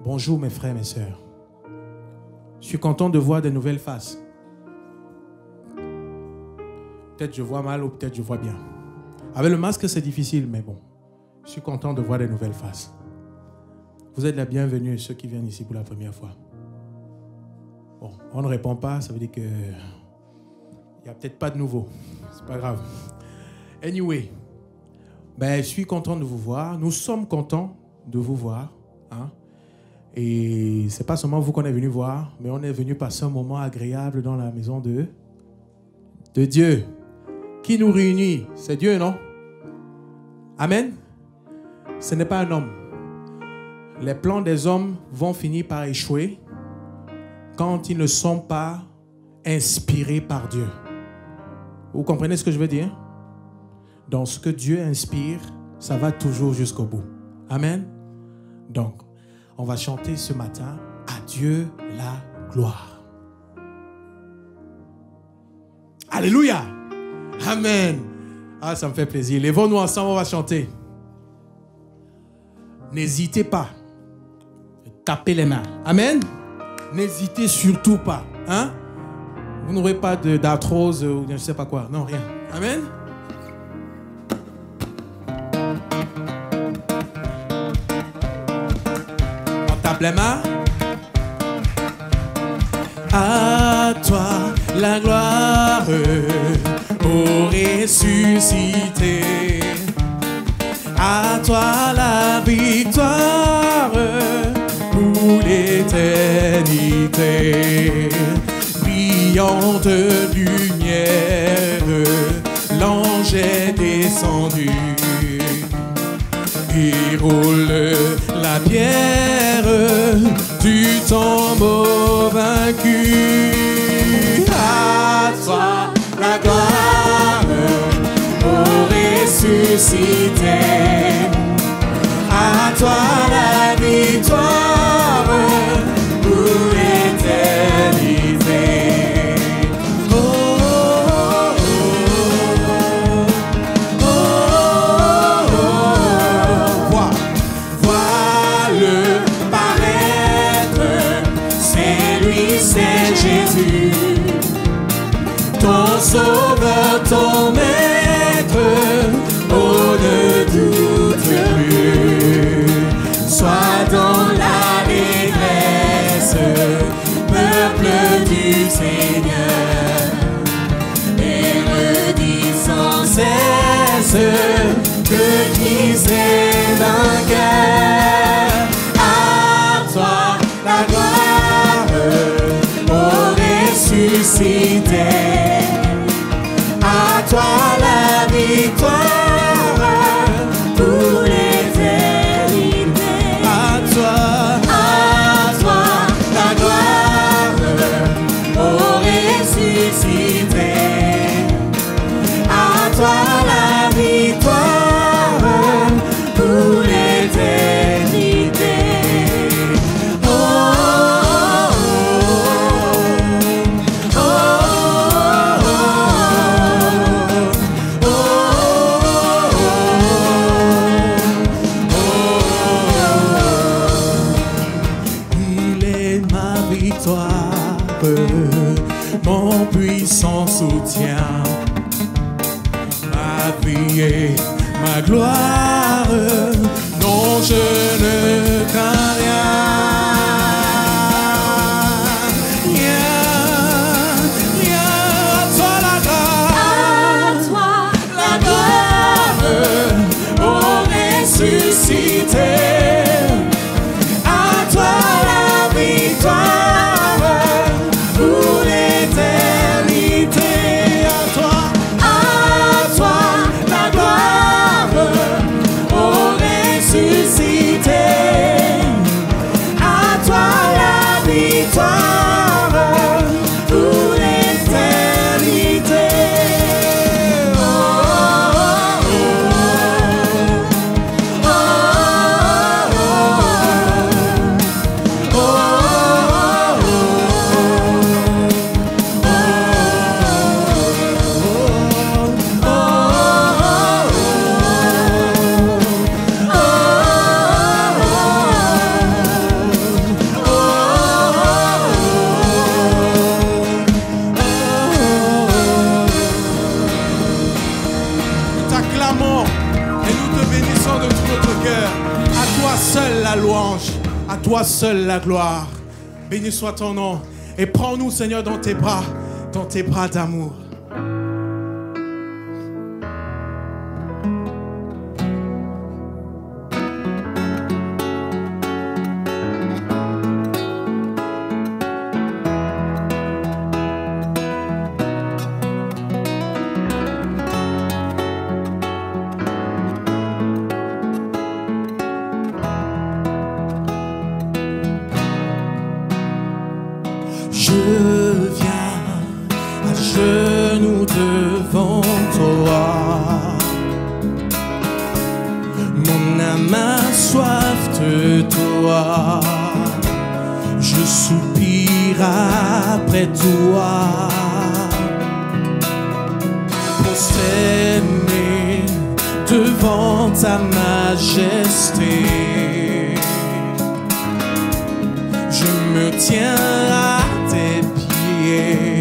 Bonjour mes frères, mes sœurs. Je suis content de voir des nouvelles faces. Peut-être je vois mal ou peut-être je vois bien. Avec le masque, c'est difficile, mais bon. Je suis content de voir des nouvelles faces. Vous êtes la bienvenue, ceux qui viennent ici pour la première fois. Bon, on ne répond pas, ça veut dire que il n'y a peut-être pas de nouveau. C'est pas grave. Anyway, je suis content de vous voir. Nous sommes contents de vous voir. Hein? Et c'est pas seulement vous qu'on est venu voir, mais on est venu passer un moment agréable dans la maison de Dieu. Qui nous réunit? C'est Dieu, non? Amen? Ce n'est pas un homme. Les plans des hommes vont finir par échouer quand ils ne sont pas inspirés par Dieu. Vous comprenez ce que je veux dire? Donc, ce que Dieu inspire, ça va toujours jusqu'au bout. Amen? Donc, on va chanter ce matin « À Dieu la gloire ». Alléluia! Amen! Ah, ça me fait plaisir. Lèvons-nous ensemble, on va chanter. N'hésitez pas. Tapez les mains. Amen? N'hésitez surtout pas. Hein? Vous n'aurez pas d'arthrose ou je ne sais pas quoi. Non, rien. Amen? Les mains. À toi la gloire, ô ressuscité. À toi la victoire pour l'éternité. Brillante lumière, l'ange est descendu. Il roule la pierre du tombeau vaincu. À toi la gloire, ô ressuscité. À toi la victoire pour l'éternité. Ton sauveur, ton maître, oh ne doute plus. Sois dans l'allégresse, peuple du Seigneur, et redis sans cesse que Christ est vainqueur. À toi la gloire, ô ressuscité. À toi la victoire pour l'éternité. À toi la gloire, ô ressuscité. À toi la victoire pour l'éternité. Mon puissant soutien, ma vie et ma gloire, non je ne crains rien. À toi la gloire, ô ressuscité. À toi la victoire pour l'éternité. À toi la gloire, ô ressuscité. À toi la victoire pour l'éternité. seul la louange, à toi seul la gloire. Béni soit ton nom. Et prends-nous, Seigneur, dans tes bras d'amour. Je viens à genoux devant toi. Mon âme a soif de toi. Je soupire après toi. Prosterné devant ta majesté. Je me tiens à tes pieds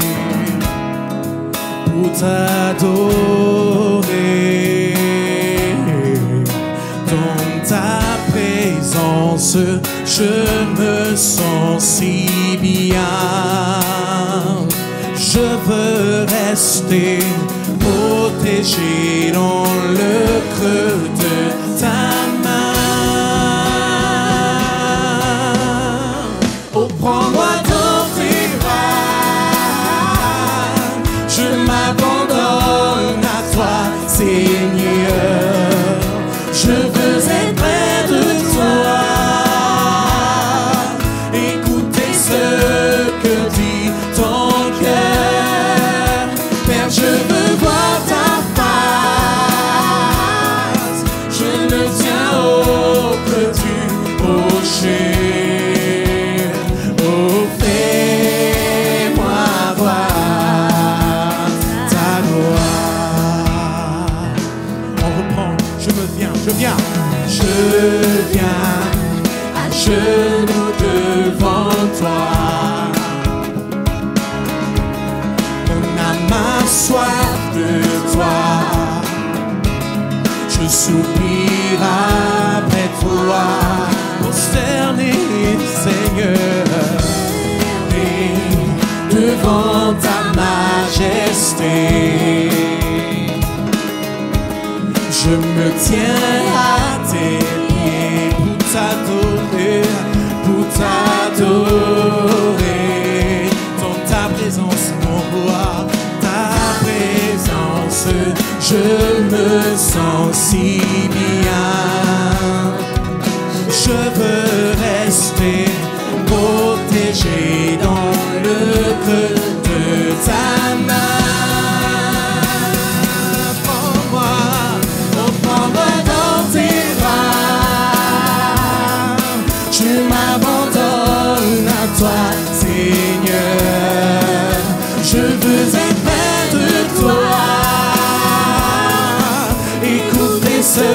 pour t'adorer. Dans ta présence, je me sens si bien. Je veux rester protégé dans le creux de ta main. Prends-moi dans tes bras, je m'abandonne à toi, Seigneur. Je veux être près de toi, écouter ce que dit ton cœur. Père, je veux voir ta face, je me tiens au creux du rocher. Je viens à genoux devant toi. Mon âme a soif de toi. Je soupire après toi. Prosterné, Seigneur, et devant ta majesté. Je me tiens à tes pieds pour t'adorer. Dans ta présence, mon roi, ta présence, je me sens si bien. Je veux rester protégé dans le creux de ta main. Toi, Seigneur, je veux être près de toi, écouter ce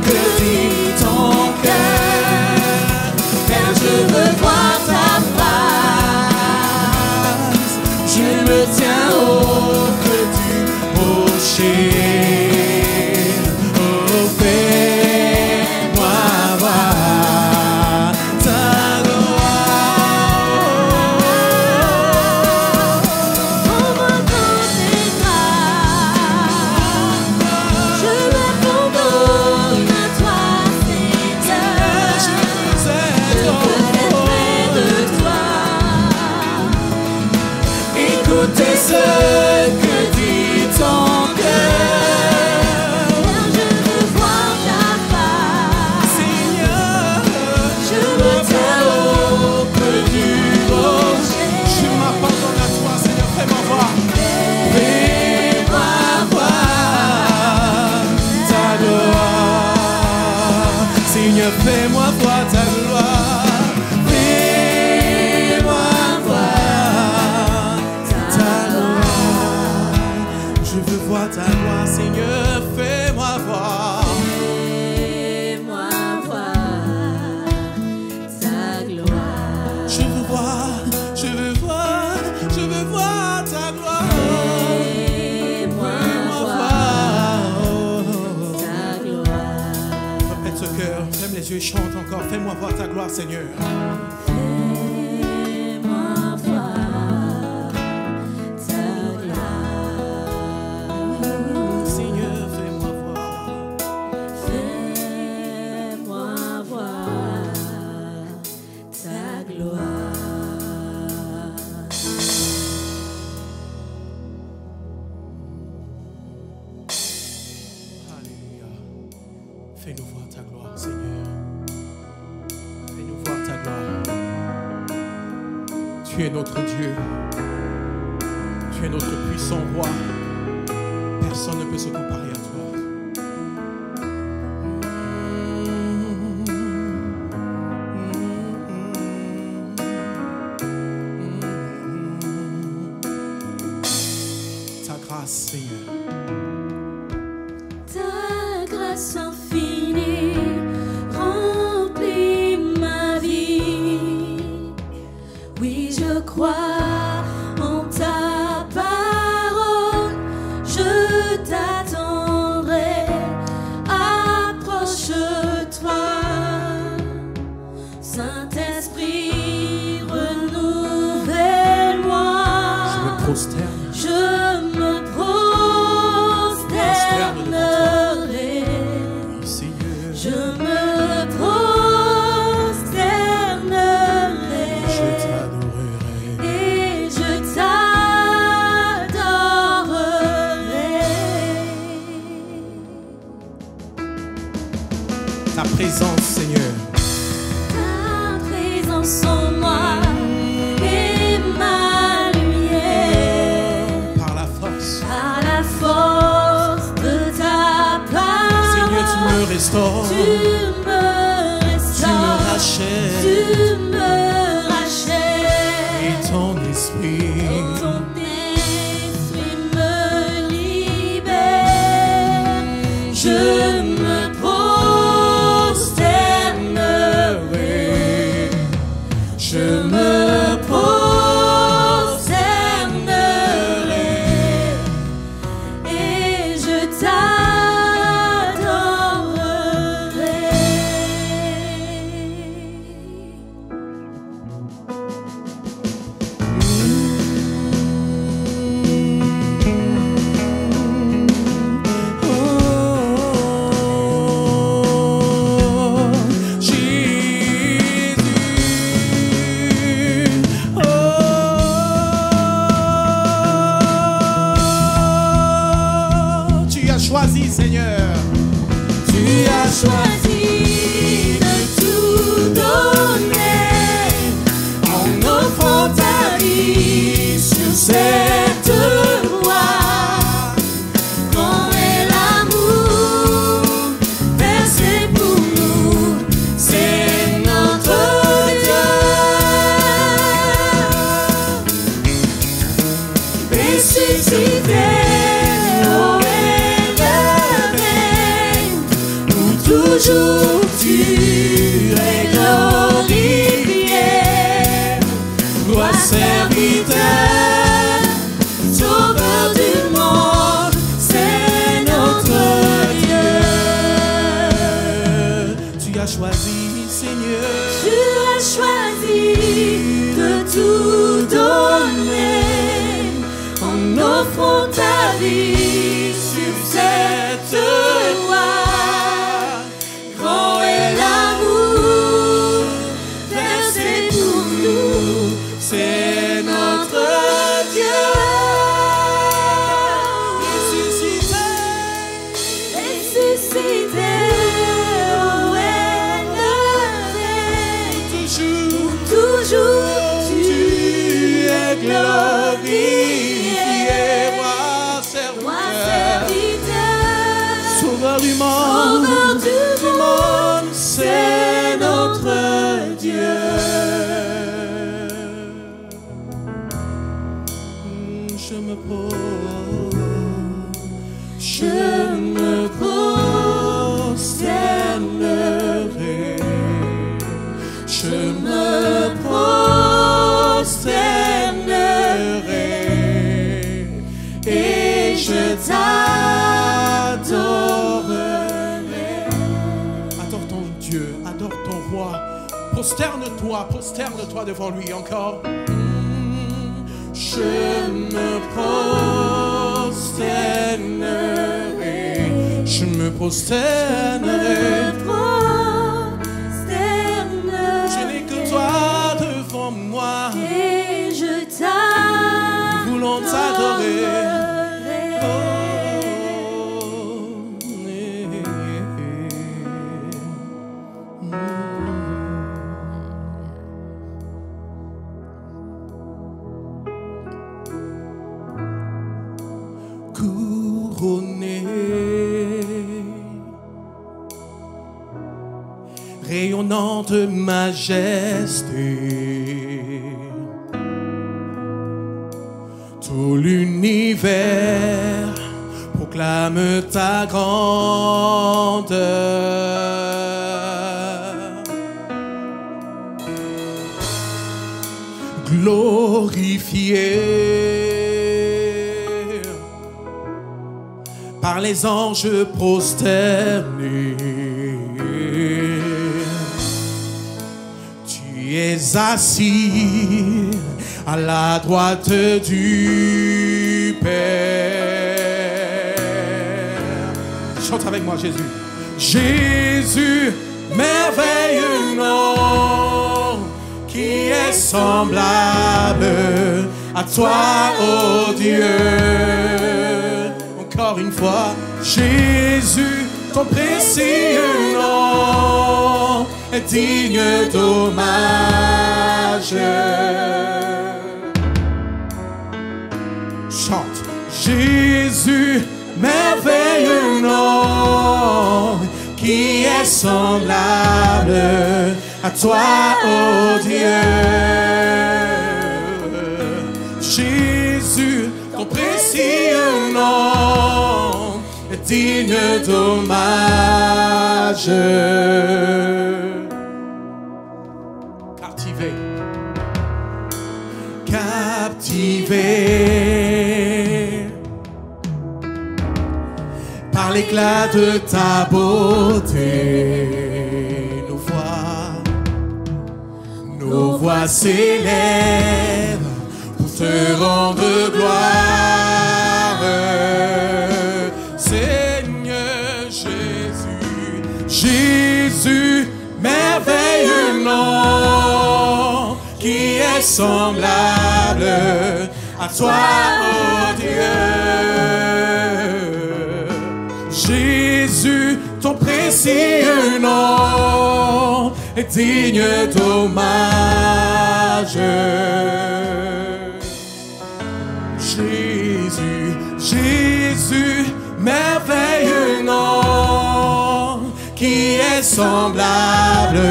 que dit ton cœur. Car je veux voir ta face, je me tiens au creux du rocher. Écoutez ce que dit ton cœur. Je veux voir ta face, Seigneur. Je me tiens au creux du rocher. Je m'abandonne à toi, Seigneur. Fais-moi voir. Fais-moi voir ta gloire. Seigneur, fais-moi voir ta gloire. Ta gloire, Seigneur, fais-moi voir. Fais-moi voir ta gloire. Je veux voir, je veux voir, je veux voir ta gloire. Fais-moi voir ta gloire. Répète ce cœur. Ferme les yeux et chante encore. Fais-moi voir ta gloire, Seigneur. Fais-moi voir ta gloire. Seigneur, fais-moi voir. Fais-moi voir ta gloire. Alléluia. Fais-nous voir ta gloire, Seigneur. Fais-nous voir ta gloire. Tu es notre Dieu. Tu es notre puissant roi. Personne ne peut se comparer à toi. Ta grâce, Seigneur. Ta grâce infinie remplit ma vie. Oui, je crois en ta parole, je t'attendrai. Approche-toi, Saint-Esprit, renouvelle-moi. Je me prosterne. Je me prosternerai. Seigneur, Je me prosternerai. je t'adorerai. Et je t'adorerai. Ta présence, Seigneur. Ta présence en moi est ma lumière. Par la force. Par la force de ta parole, Seigneur, tu me restaures. tu me restaures, Tu me rachètes. tu me rachètes, Et ton esprit. et ton esprit me libère. Je me prosternerai, je me prosternerai, et je choisi, Seigneur. Tu as choisi de tout donner en offrant ta vie sur cette voie. Grand est l'amour versé pour nous, c'est notre Dieu. Ressuscité, toujours tu es glorifié, roi serviteur, sauveur du monde, c'est notre Dieu. Tu as choisi, Seigneur. Tu as choisi de tout donner en offrant ta vie sur cette voie. Grand est l'amour versé pour nous, c'est notre Dieu. Ressuscité, oh élevé, toujours tu es glorifié, roi roi serviteur, serviteur, sauveur du Adore ton roi. Prosterne-toi devant lui encore. Je me prosternerai. Je me prosternerai. Je n'ai que toi devant moi. Et je Nous voulons t'adorer. Couronné, rayonnant de majesté, tout l'univers proclame ta grandeur. Glorifié par les anges prosternés, tu es assis à la droite du Père. Chante avec moi, Jésus. Jésus, merveilleux nom, qui est semblable à toi, ô Dieu. Encore une fois, Jésus, ton précieux nom est digne d'hommage. Chante. Jésus, merveilleux nom, qui est semblable à toi, ô Dieu. Jésus, ton précieux nom est digne d'hommage. Captivé par l'éclat de ta beauté, nos voix s'élèvent pour te rendre gloire. Seigneur Jésus, Jésus, merveilleux nom, qui est semblable à toi, ô Dieu. Jésus, ton précieux nom est digne d'hommage. Jésus, Jésus, merveilleux nom, qui est semblable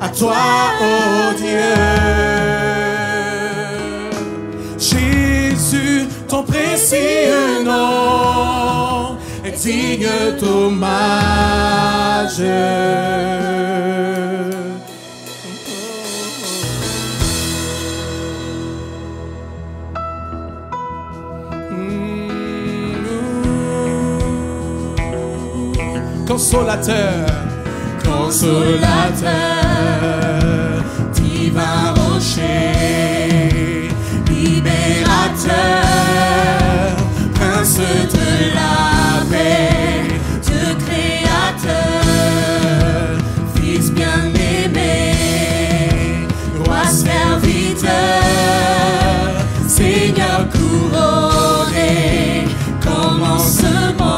à toi, ô Dieu. Jésus, ton précieux nom est digne d'hommage. Consolateur, consolateur, divin rocher, libérateur, prince de la paix, Dieu créateur, fils bien-aimé, roi serviteur, Seigneur couronné, commencement,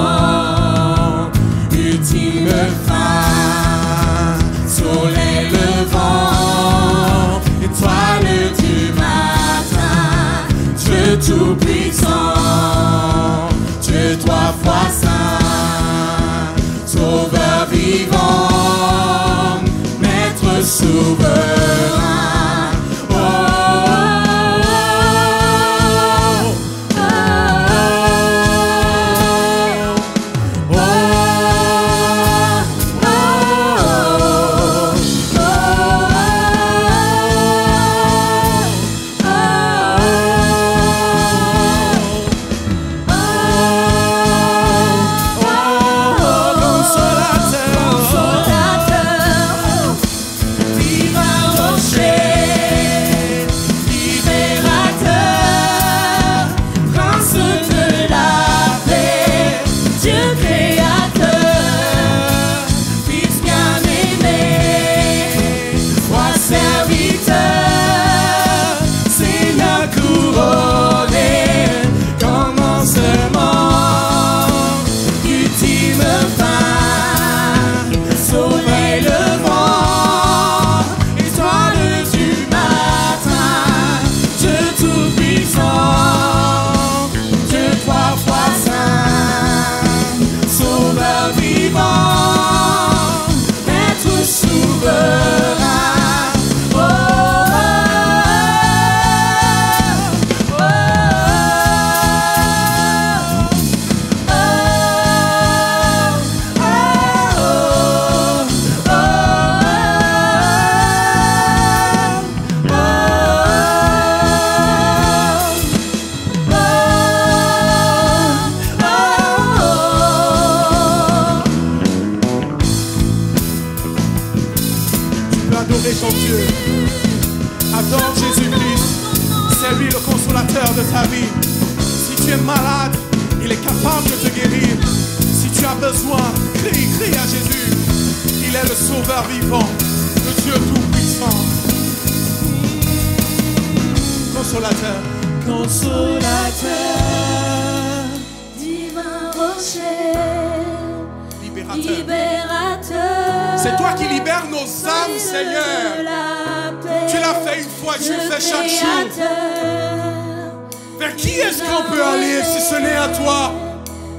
ultime fin, soleil levant, étoile du matin, Dieu tout-puissant, Dieu trois fois saint, sauveur vivant, maître souverain. d'adorer ton Dieu. Adore Jésus-Christ. C'est lui le consolateur de ta vie. Si tu es malade, il est capable de te guérir. Si tu as besoin, crie à Jésus. Il est le sauveur vivant, le Dieu tout-puissant. Consolateur. Consolateur, divin rocher, libérateur. C'est toi qui libères nos âmes, Seigneur. Tu l'as fait une fois, tu le fais chaque jour. Vers qui est-ce qu'on peut aller si ce n'est à toi?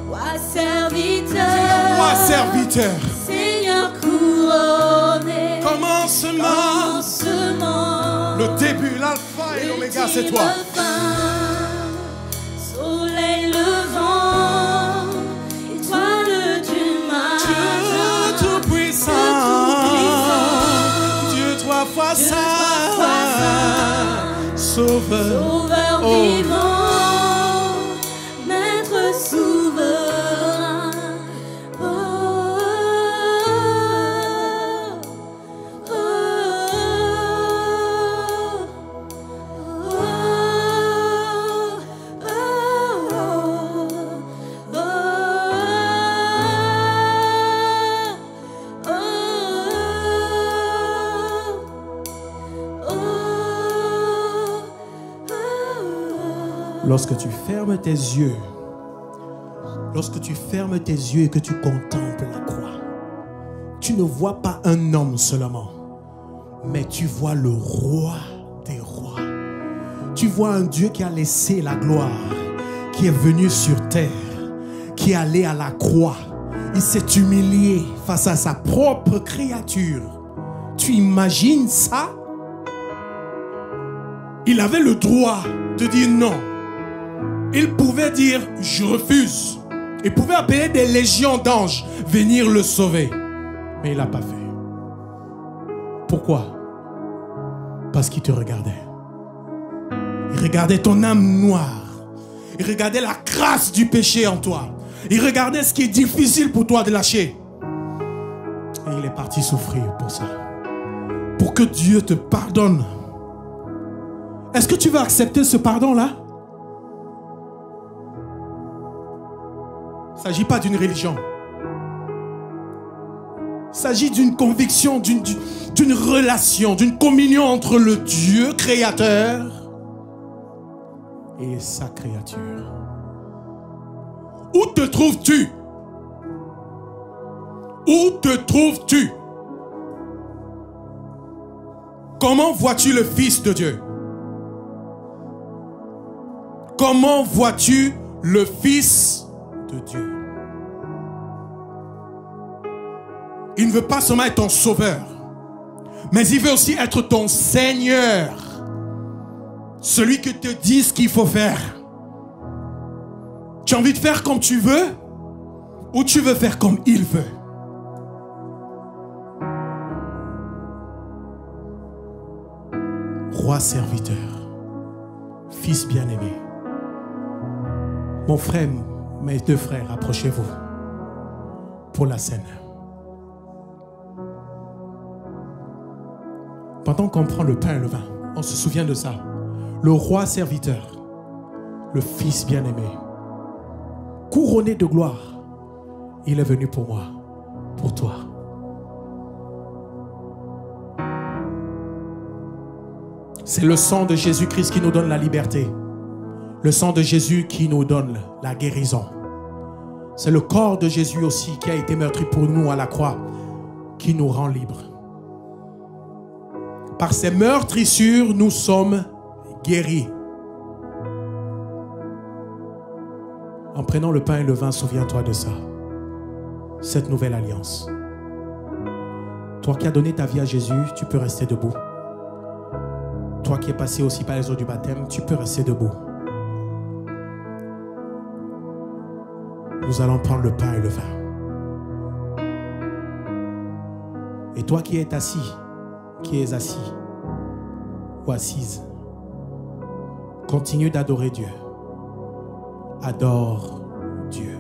Roi serviteur, Roi serviteur, Seigneur couronné, commencement, le début, l'alpha et l'oméga, c'est toi. Soleil levant, étoile du matin, Dieu tout-puissant, Dieu trois fois saint, sauveur, Sauveur vivant, Maître souverain. Oh, oh, Lorsque tu fermes tes yeux, et que tu contemples la croix, tu ne vois pas un homme seulement, mais tu vois le roi des rois. Tu vois un Dieu qui a laissé la gloire, qui est venu sur terre, qui est allé à la croix. Il s'est humilié face à sa propre créature. Tu imagines ça? Il avait le droit de dire non. Il pouvait dire je refuse. Il pouvait appeler des légions d'anges venir le sauver. Mais il n'a pas fait. Pourquoi? Parce qu'il te regardait. Il regardait ton âme noire. Il regardait la grâce du péché en toi. Il regardait ce qui est difficile pour toi de lâcher. Et il est parti souffrir pour ça. Pour que Dieu te pardonne. Est-ce que tu veux accepter ce pardon-là? Il ne s'agit pas d'une religion. Il s'agit d'une conviction, d'une relation, d'une communion entre le Dieu créateur et sa créature. Où te trouves-tu? Où te trouves-tu? Comment vois-tu le Fils de Dieu? Comment vois-tu le Fils de Dieu? Il ne veut pas seulement être ton sauveur, mais il veut aussi être ton Seigneur. Celui qui te dit ce qu'il faut faire. Tu as envie de faire comme tu veux ou tu veux faire comme il veut? Roi serviteur, Fils bien-aimé. Mon frère, mes deux frères, approchez-vous pour la scène. Pendant qu'on prend le pain et le vin, on se souvient de ça. Le roi serviteur, le Fils bien-aimé, couronné de gloire, il est venu pour moi, pour toi. C'est le sang de Jésus-Christ qui nous donne la liberté. Le sang de Jésus qui nous donne la guérison. C'est le corps de Jésus aussi qui a été meurtri pour nous à la croix, qui nous rend libres. Par ces meurtrissures, nous sommes guéris. En prenant le pain et le vin, souviens-toi de ça. Cette nouvelle alliance. Toi qui as donné ta vie à Jésus, tu peux rester debout. Toi qui es passé aussi par les eaux du baptême, tu peux rester debout. Nous allons prendre le pain et le vin. Et toi qui es assis, ou assise, continue d'adorer Dieu. Adore Dieu.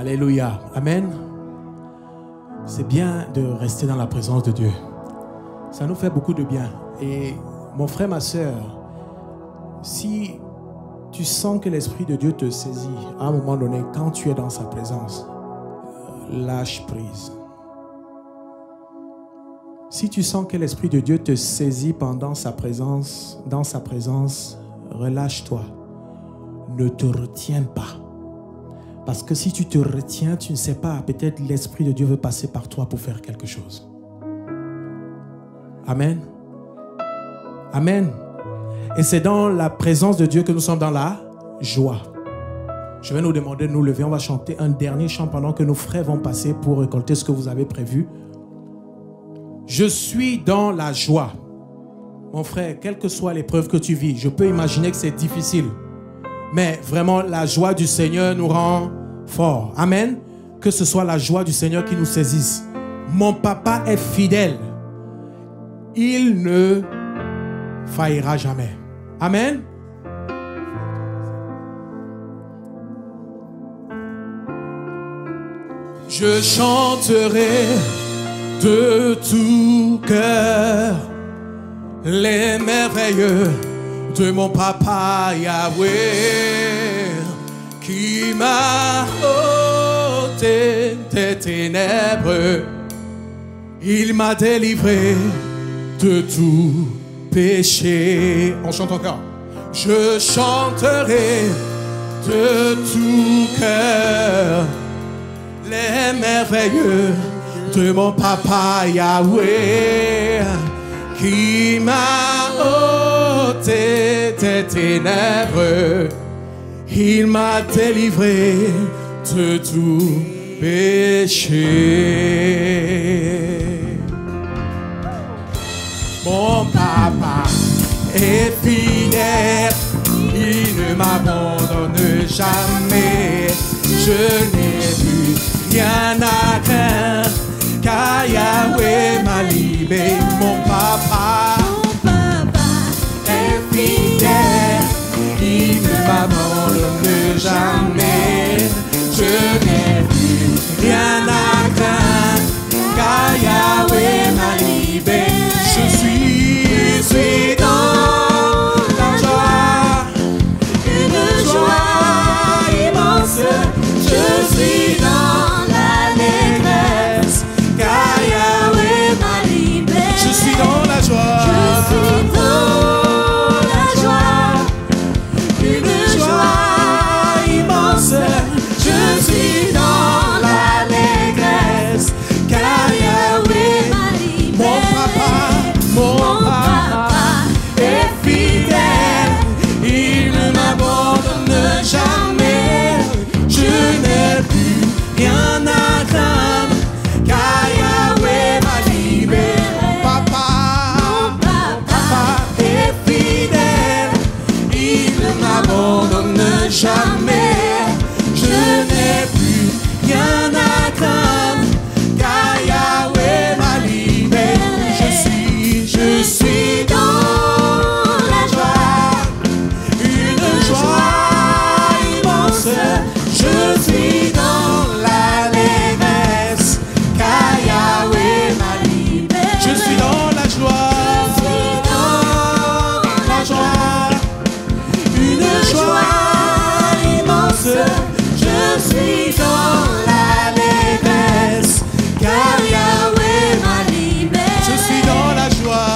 Alléluia. Amen. C'est bien de rester dans la présence de Dieu. Ça nous fait beaucoup de bien. Et mon frère, ma soeur, si tu sens que l'Esprit de Dieu te saisit, à un moment donné, quand tu es dans sa présence, lâche prise. Si tu sens que l'Esprit de Dieu te saisit pendant sa présence, dans sa présence, relâche-toi. Ne te retiens pas. Parce que si tu te retiens, tu ne sais pas, peut-être l'Esprit de Dieu veut passer par toi pour faire quelque chose. Amen. Amen. Et c'est dans la présence de Dieu que nous sommes dans la joie. Je vais nous demander de nous lever. On va chanter un dernier chant pendant que nos frères vont passer pour récolter ce que vous avez prévu. Je suis dans la joie. Mon frère, quelle que soit l'épreuve que tu vis, je peux imaginer que c'est difficile. Mais vraiment, la joie du Seigneur nous rend forts. Amen. Que ce soit la joie du Seigneur qui nous saisisse. Mon papa est fidèle. Il ne faillira jamais. Amen. Je chanterai de tout cœur les merveilleux de mon papa Yahweh qui m'a ôté des ténèbres. Il m'a délivré de tout péché. On chante encore. Je chanterai de tout cœur les merveilleux de mon papa Yahweh qui m'a ôté des ténèbres. Il m'a délivré de tout péché. Mon papa est fidèle, il ne m'abandonne jamais. Je n'ai plus rien à craindre, car Yahweh m'a libéré. Mon papa est fidèle, il ne m'abandonne jamais. Je n'ai plus rien à craindre, car Yahweh m'a libéré. Je suis dans la joie, une joie immense. Je suis dans l'allégresse, car Yahweh m'a libéré. Je suis dans la joie. Je suis dans la joie, une joie immense. Je suis dans l'allégresse, car Yahweh m'a libéré. Mon papa est fidèle, il ne m'abandonne jamais. Je n'ai plus rien à craindre, car Yahweh m'a libéré. Mon papa est fidèle, il ne m'abandonne jamais. Je n'ai plus rien à craindre, car Yahweh m'a libéré. Je suis dans la joie, une joie immense. Je suis dans l'allégresse, car Yahweh m'a libéré. Je suis dans la joie, une joie immense. Je suis dans l'allégresse, car Yahweh m'a libéré. Je suis dans la joie.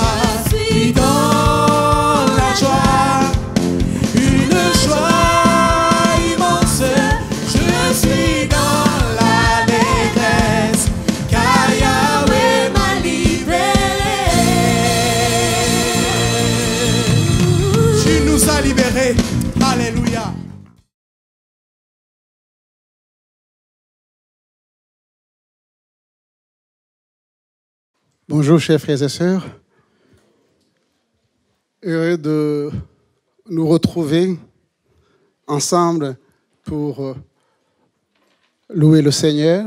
Libéré. Alléluia. Bonjour chers frères et sœurs. Heureux de nous retrouver ensemble pour louer le Seigneur,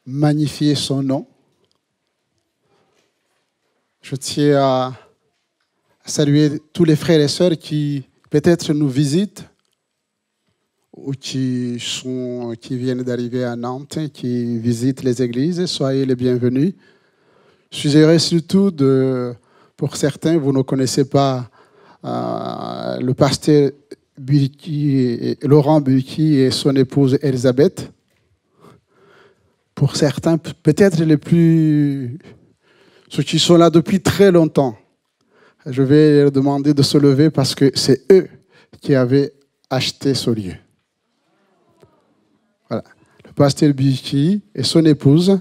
magnifier son nom. Je tiens à saluer tous les frères et sœurs qui peut-être nous visitent ou qui viennent d'arriver à Nantes, qui visitent les églises, soyez les bienvenus. Je suis heureux surtout pour certains, vous ne connaissez pas le pasteur Laurent Buki et son épouse Elisabeth. Pour certains, peut-être ceux qui sont là depuis très longtemps. Je vais leur demander de se lever parce que c'est eux qui avaient acheté ce lieu. Voilà. Le pasteur Buki et son épouse.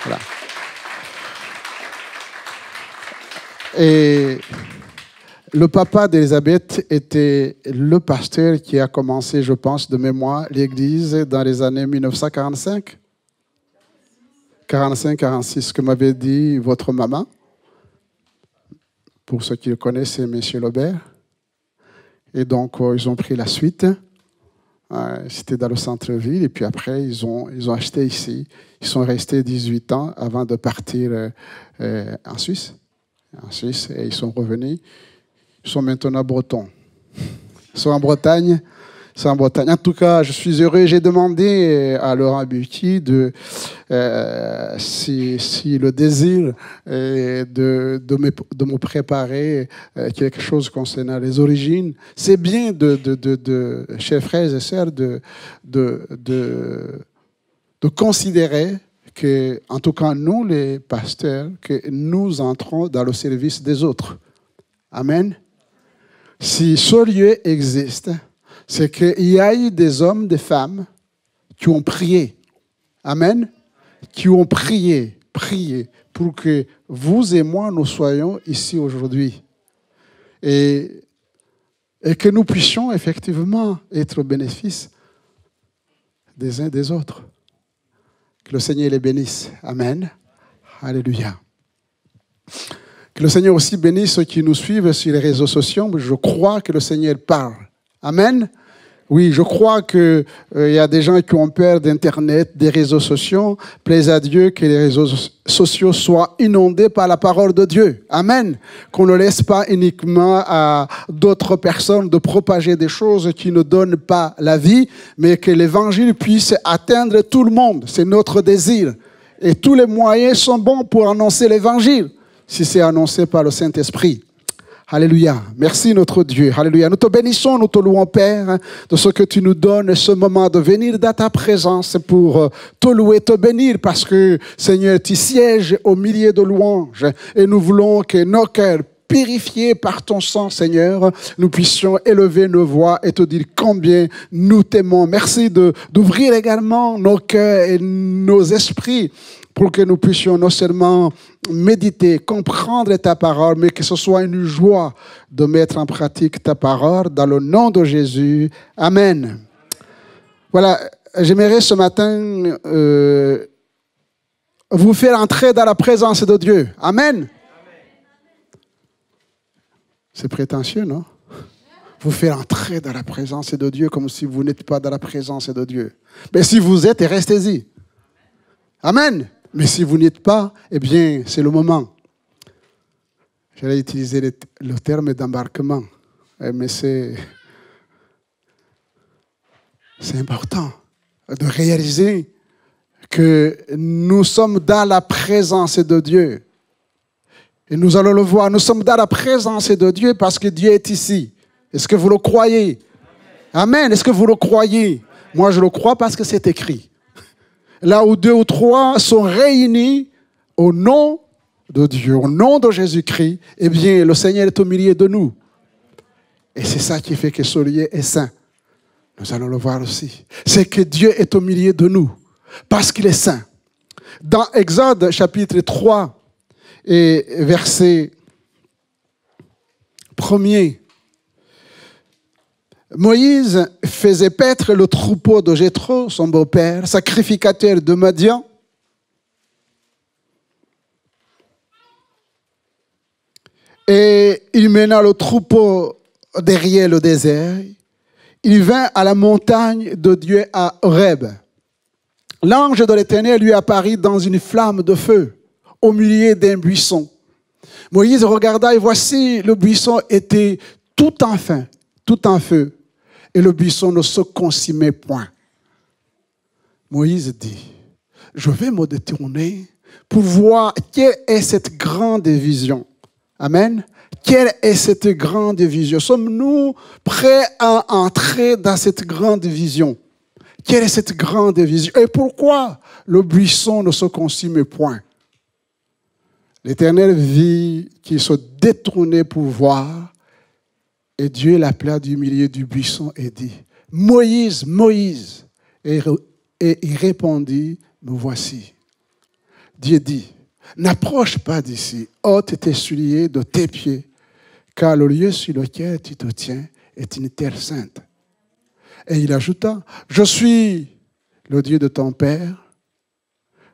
Voilà. Et le papa d'Elisabeth était le pasteur qui a commencé, je pense, de mémoire, l'église dans les années 1945. 45-46, ce que m'avait dit votre maman. Pour ceux qui le connaissent, c'est M. Lobert. Et donc, ils ont pris la suite. C'était dans le centre-ville. Et puis après, ils ont acheté ici. Ils sont restés 18 ans avant de partir en Suisse. Et ils sont revenus. Ils sont maintenant bretons. Ils sont en Bretagne. En tout cas, je suis heureux. J'ai demandé à Laurent Buki si le désir de me préparer quelque chose concernant les origines. C'est bien, chers frères et sœurs, de considérer que, en tout cas, nous, les pasteurs, que nous entrons dans le service des autres. Amen. Si ce lieu existe, c'est qu'il y a eu des hommes, des femmes qui ont prié. Amen. Qui ont prié pour que vous et moi, nous soyons ici aujourd'hui. Et que nous puissions effectivement être au bénéfice des uns des autres. Que le Seigneur les bénisse. Amen. Alléluia. Que le Seigneur aussi bénisse ceux qui nous suivent sur les réseaux sociaux. Je crois que le Seigneur parle. Amen. Oui, je crois qu'il y a des gens qui ont peur d'Internet, des réseaux sociaux. Plaise à Dieu que les réseaux sociaux soient inondés par la parole de Dieu. Amen. Qu'on ne laisse pas uniquement à d'autres personnes de propager des choses qui ne donnent pas la vie, mais que l'évangile puisse atteindre tout le monde. C'est notre désir. Et tous les moyens sont bons pour annoncer l'évangile, si c'est annoncé par le Saint-Esprit. Alléluia. Merci notre Dieu. Alléluia. Nous te bénissons, nous te louons, Père, de ce que tu nous donnes, ce moment de venir dans ta présence pour te louer, te bénir, parce que, Seigneur, tu sièges au milieu de louanges et nous voulons que nos cœurs, purifiés par ton sang, Seigneur, nous puissions élever nos voix et te dire combien nous t'aimons. Merci d'ouvrir également nos cœurs et nos esprits pour que nous puissions non seulement méditer, comprendre ta parole, mais que ce soit une joie de mettre en pratique ta parole dans le nom de Jésus. Amen. Voilà, j'aimerais ce matin vous faire entrer dans la présence de Dieu. Amen. C'est prétentieux, non? Vous faire entrer dans la présence de Dieu comme si vous n'êtes pas dans la présence de Dieu. Mais si vous êtes, restez-y. Amen. Mais si vous n'êtes pas, eh bien, c'est le moment. J'allais utiliser le terme d'embarquement, mais c'est important de réaliser que nous sommes dans la présence de Dieu. Et nous allons le voir, nous sommes dans la présence de Dieu parce que Dieu est ici. Est-ce que vous le croyez? Amen. Est-ce que vous le croyez? Moi, je le crois parce que c'est écrit. Là où 2 ou 3 sont réunis au nom de Dieu, au nom de Jésus-Christ, eh bien, le Seigneur est au milieu de nous. Et c'est ça qui fait que ce lieu est saint. Nous allons le voir aussi. C'est que Dieu est au milieu de nous, parce qu'il est saint. Dans Exode, chapitre 3, et verset 1er, Moïse faisait paître le troupeau de Jéthro, son beau-père, sacrificateur de Madian. Et il mena le troupeau derrière le désert. Il vint à la montagne de Dieu à Horeb. L'ange de l'Éternel lui apparut dans une flamme de feu, au milieu d'un buisson. Moïse regarda et voici, le buisson était tout en fin. tout en feu, et le buisson ne se consumait point. Moïse dit, je vais me détourner pour voir quelle est cette grande vision. Amen. Quelle est cette grande vision? Sommes-nous prêts à entrer dans cette grande vision? Quelle est cette grande vision? Et pourquoi le buisson ne se consume point? L'Éternel vit qu'il se détournait pour voir, et Dieu l'appela du milieu du buisson et dit, Moïse, Moïse. Et il répondit, me voici. Dieu dit, n'approche pas d'ici, ôte tes souliers de tes pieds, car le lieu sur lequel tu te tiens est une terre sainte. Et il ajouta, je suis le Dieu de ton père,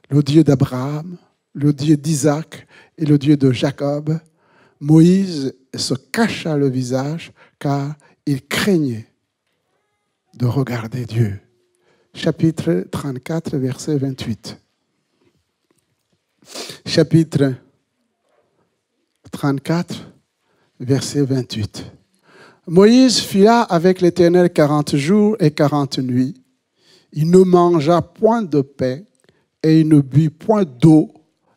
le Dieu d'Abraham, le Dieu d'Isaac et le Dieu de Jacob. Moïse se cacha le visage car il craignait de regarder Dieu. Chapitre 34, verset 28. Chapitre 34, verset 28. Moïse fut là avec l'Éternel 40 jours et 40 nuits. Il ne mangea point de pain et il ne but point d'eau.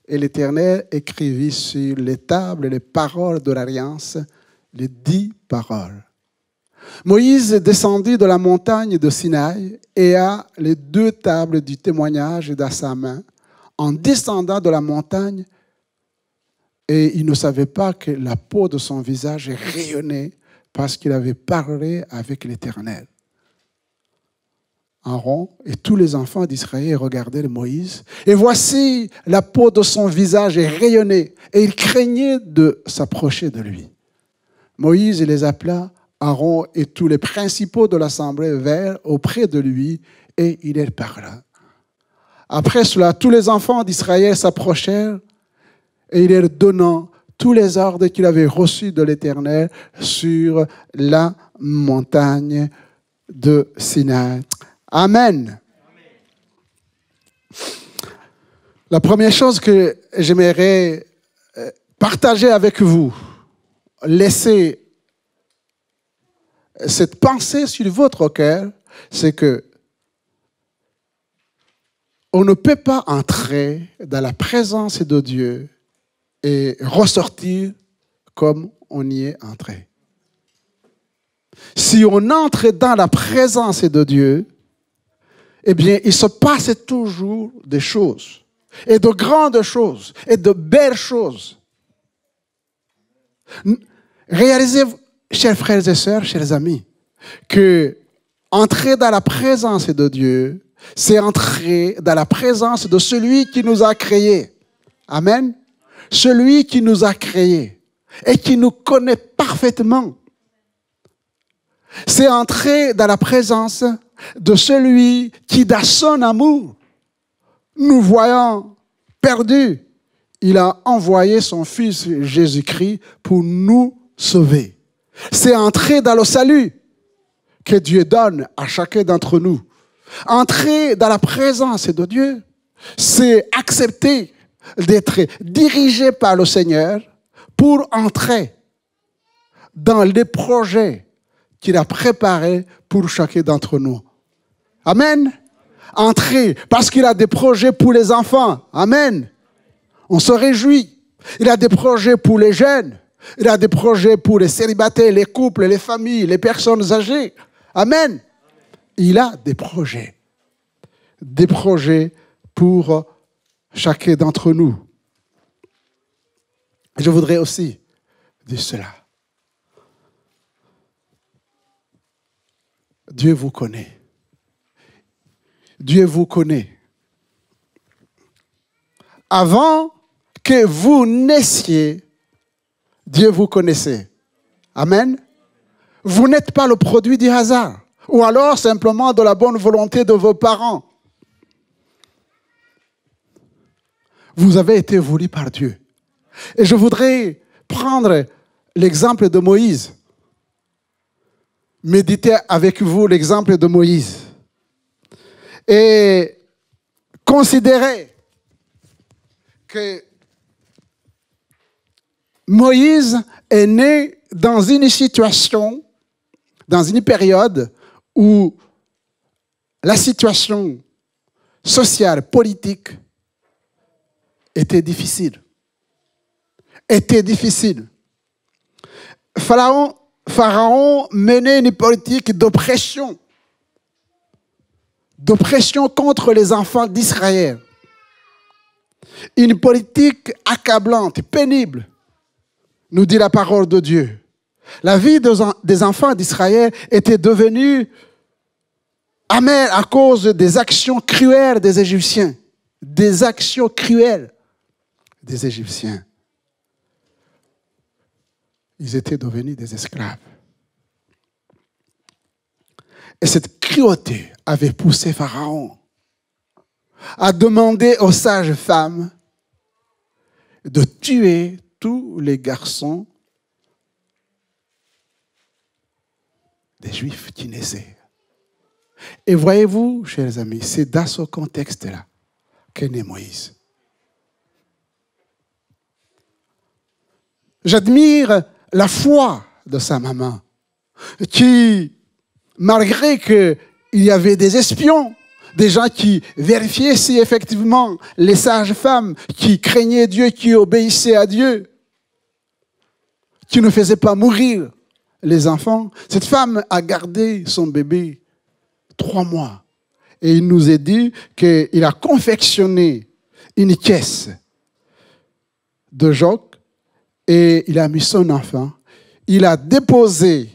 Et l'Éternel écrivit sur les tables les paroles de l'Alliance, les 10 paroles. Moïse descendit de la montagne de Sinaï et a les 2 tables du témoignage dans sa main. En descendant de la montagne, et il ne savait pas que la peau de son visage rayonnait parce qu'il avait parlé avec l'Éternel. Aaron et tous les enfants d'Israël regardaient Moïse, et voici la peau de son visage rayonnait, et ils craignaient de s'approcher de lui. Moïse les appela, Aaron et tous les principaux de l'assemblée vinrent auprès de lui, et il leur parla. Après cela, tous les enfants d'Israël s'approchèrent, et il leur donna tous les ordres qu'il avait reçus de l'Éternel sur la montagne de Sinaï. Amen. La première chose que j'aimerais partager avec vous, laisser cette pensée sur votre cœur, c'est que on ne peut pas entrer dans la présence de Dieu et ressortir comme on y est entré. Si on entre dans la présence de Dieu, eh bien, il se passe toujours des choses, et de grandes choses, et de belles choses. Réalisez, chers frères et sœurs, chers amis, que entrer dans la présence de Dieu, c'est entrer dans la présence de celui qui nous a créés. Amen. Celui qui nous a créés et qui nous connaît parfaitement. C'est entrer dans la présence de celui qui, dans son amour, nous voyant perdus, il a envoyé son Fils Jésus-Christ pour nous sauver. C'est entrer dans le salut que Dieu donne à chacun d'entre nous. Entrer dans la présence de Dieu, c'est accepter d'être dirigé par le Seigneur pour entrer dans les projets qu'il a préparés pour chacun d'entre nous. Amen. Entrer parce qu'il a des projets pour les enfants. Amen. On se réjouit. Il a des projets pour les jeunes. Il a des projets pour les célibataires, les couples, les familles, les personnes âgées. Amen. Il a des projets. Des projets pour chacun d'entre nous. Je voudrais aussi dire cela. Dieu vous connaît. Dieu vous connaît. Avant que vous naissiez, Dieu vous connaissait. Amen. Vous n'êtes pas le produit du hasard, ou alors simplement de la bonne volonté de vos parents. Vous avez été voulu par Dieu. Et je voudrais prendre l'exemple de Moïse. Méditez avec vous l'exemple de Moïse. Et considérez que Moïse est né dans une situation dans une période où la situation sociale, politique était difficile. Pharaon menait une politique d'oppression contre les enfants d'Israël. Une politique accablante, pénible, nous dit la parole de Dieu. La vie des enfants d'Israël était devenue amère à cause des actions cruelles des Égyptiens. Des actions cruelles des Égyptiens. Ils étaient devenus des esclaves. Et cette cruauté avait poussé Pharaon à demander aux sages femmes de tuer tous les garçons des Juifs qui naissaient. Et voyez-vous, chers amis, c'est dans ce contexte-là qu'est né Moïse. J'admire la foi de sa maman, qui, malgré qu'il y avait des espions, des gens qui vérifiaient si effectivement les sages femmes qui craignaient Dieu, qui obéissaient à Dieu, qui ne faisaient pas mourir les enfants, cette femme a gardé son bébé 3 mois. Et il nous est dit qu'il a confectionné une caisse de joc et il a mis son enfant. Il a déposé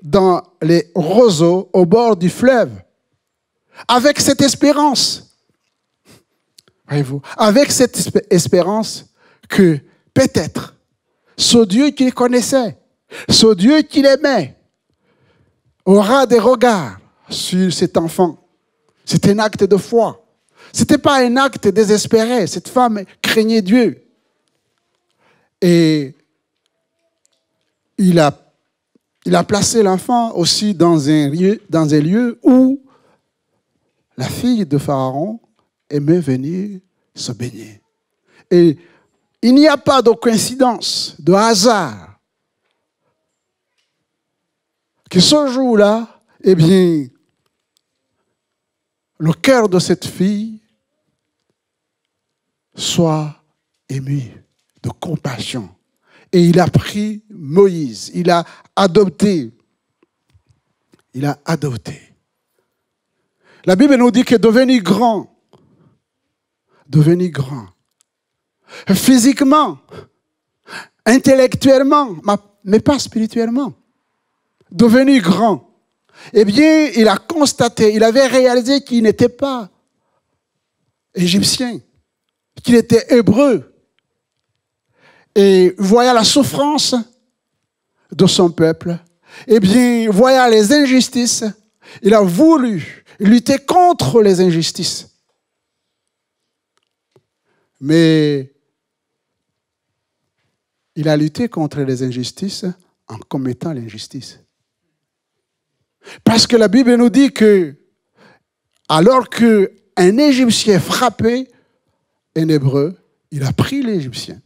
dans les roseaux au bord du fleuve avec cette espérance. Voyez-vous, avec cette espérance que peut-être ce Dieu qu'il connaissait, ce Dieu qu'il aimait, aura des regards sur cet enfant. C'était un acte de foi. Ce n'était pas un acte désespéré. Cette femme craignait Dieu. Et il a placé l'enfant aussi dans un lieu où la fille de Pharaon aimait venir se baigner. Et il n'y a pas de coïncidence, de hasard, que ce jour-là, eh bien, le cœur de cette fille soit ému de compassion. Et il a pris Moïse, il a adopté. Il a adopté. La Bible nous dit que devenu grand, physiquement, intellectuellement, mais pas spirituellement, devenu grand, eh bien, il a constaté, il avait réalisé qu'il n'était pas égyptien, qu'il était hébreu. Et voyant la souffrance de son peuple, eh bien, voyant les injustices, il a voulu lutter contre les injustices. Mais il a lutté contre les injustices en commettant l'injustice. Parce que la Bible nous dit que, alors qu'un Égyptien frappait un Hébreu, il a pris l'Égyptien,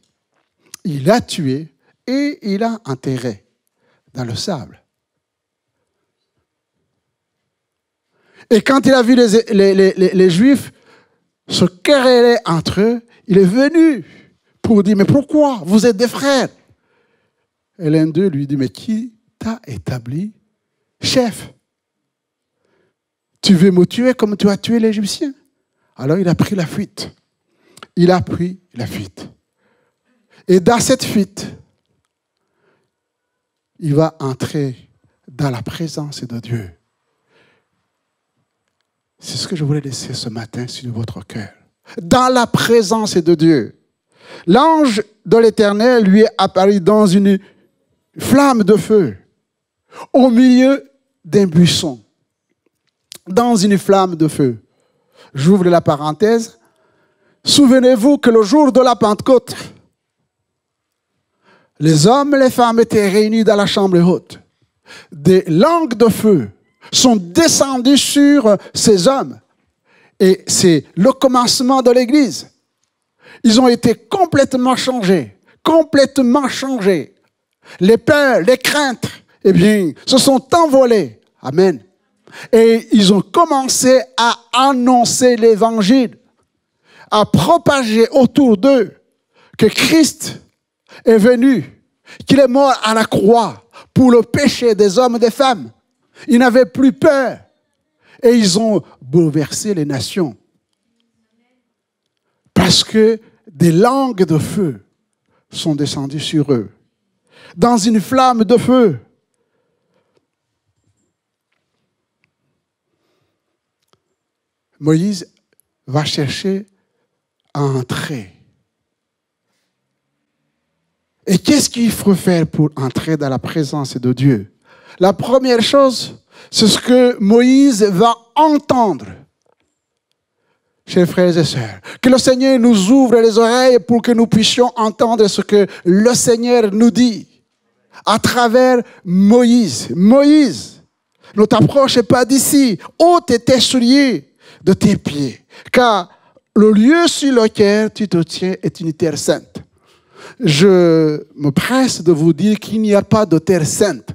il l'a tué et il l'a enterré dans le sable. Et quand il a vu les Juifs se quereller entre eux, il est venu pour dire, mais pourquoi? Vous êtes des frères. Et l'un d'eux lui dit, mais qui t'a établi chef? Tu veux me tuer comme tu as tué l'Égyptien? Alors il a pris la fuite. Il a pris la fuite. Et dans cette fuite, il va entrer dans la présence de Dieu. C'est ce que je voulais laisser ce matin sur votre cœur. Dans la présence de Dieu. L'ange de l'Éternel lui est apparu dans une flamme de feu, au milieu d'un buisson. Dans une flamme de feu. J'ouvre la parenthèse. Souvenez-vous que le jour de la Pentecôte, les hommes et les femmes étaient réunis dans la chambre haute. Des langues de feu sont descendues sur ces hommes. Et c'est le commencement de l'Église. Ils ont été complètement changés. Complètement changés. Les peurs, les craintes eh bien, se sont envolés. Amen. Et ils ont commencé à annoncer l'évangile, à propager autour d'eux que Christ est venu, qu'il est mort à la croix pour le péché des hommes et des femmes. Ils n'avaient plus peur et ils ont bouleversé les nations. Parce que des langues de feu sont descendues sur eux, dans une flamme de feu. Moïse va chercher à entrer. Et qu'est-ce qu'il faut faire pour entrer dans la présence de Dieu? La première chose, c'est ce que Moïse va entendre. Chers frères et sœurs, que le Seigneur nous ouvre les oreilles pour que nous puissions entendre ce que le Seigneur nous dit à travers Moïse. Moïse, ne t'approche pas d'ici, ôte tes souliers de tes pieds, car le lieu sur lequel tu te tiens est une terre sainte. Je me presse de vous dire qu'il n'y a pas de terre sainte.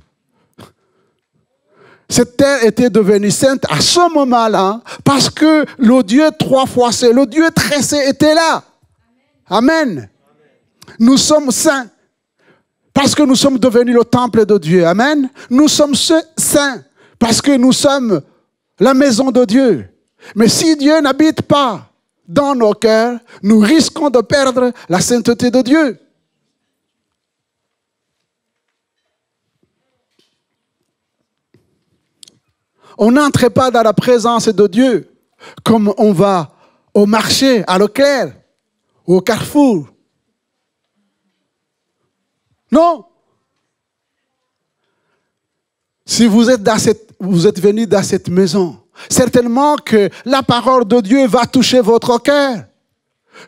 Cette terre était devenue sainte à ce moment-là parce que le Dieu trois fois saint, le Dieu très saint était là. Amen. Nous sommes saints parce que nous sommes devenus le temple de Dieu. Amen. Nous sommes saints parce que nous sommes la maison de Dieu. Mais si Dieu n'habite pas dans nos cœurs, nous risquons de perdre la sainteté de Dieu. On n'entre pas dans la présence de Dieu comme on va au marché, à Leclerc, au Carrefour. Non. Si vous êtes venu dans cette maison, certainement que la parole de Dieu va toucher votre cœur,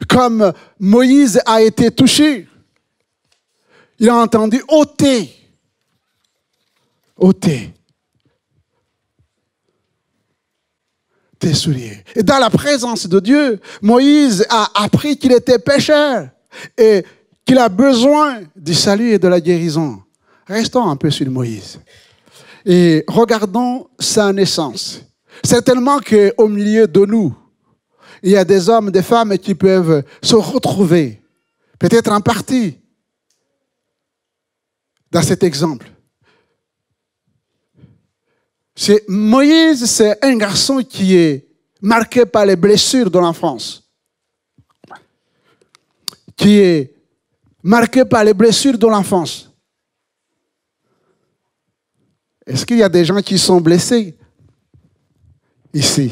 comme Moïse a été touché. Il a entendu ôter. Ôter tes souliers. Et dans la présence de Dieu, Moïse a appris qu'il était pécheur et qu'il a besoin du salut et de la guérison. Restons un peu sur Moïse et regardons sa naissance. Certainement qu'au milieu de nous, il y a des hommes, des femmes qui peuvent se retrouver, peut-être en partie, dans cet exemple. Moïse, c'est un garçon qui est marqué par les blessures de l'enfance. Qui est marqué par les blessures de l'enfance. Est-ce qu'il y a des gens qui sont blessés ici?